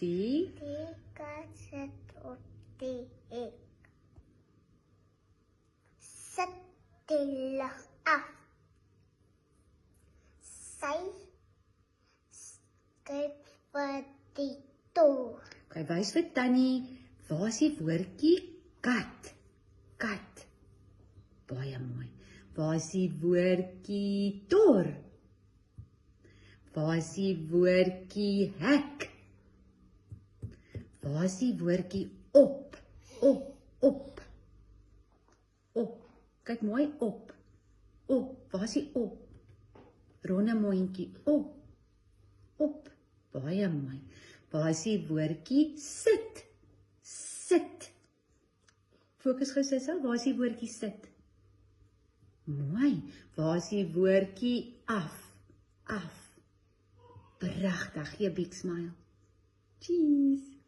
Die kat sit op die hek. Sit die lig af. Sy skryf vir die toer. Oké, wys vir Tannie, waar is die woordjie kat? Kat. Baie mooi. Waar is die woordjie tor? Waar is die woordjie hek? Waar is die woordjie op? Op. Kyk mooi op. Waar is die op? Ronde mondjie op. Baie mooi. Waar is die woordjie sit? Sit. Fokus gou Sissel, waar is die woordjie sit? Mooi. Waar is die woordjie af? Pragtig, gee 'n big smile. Cheese.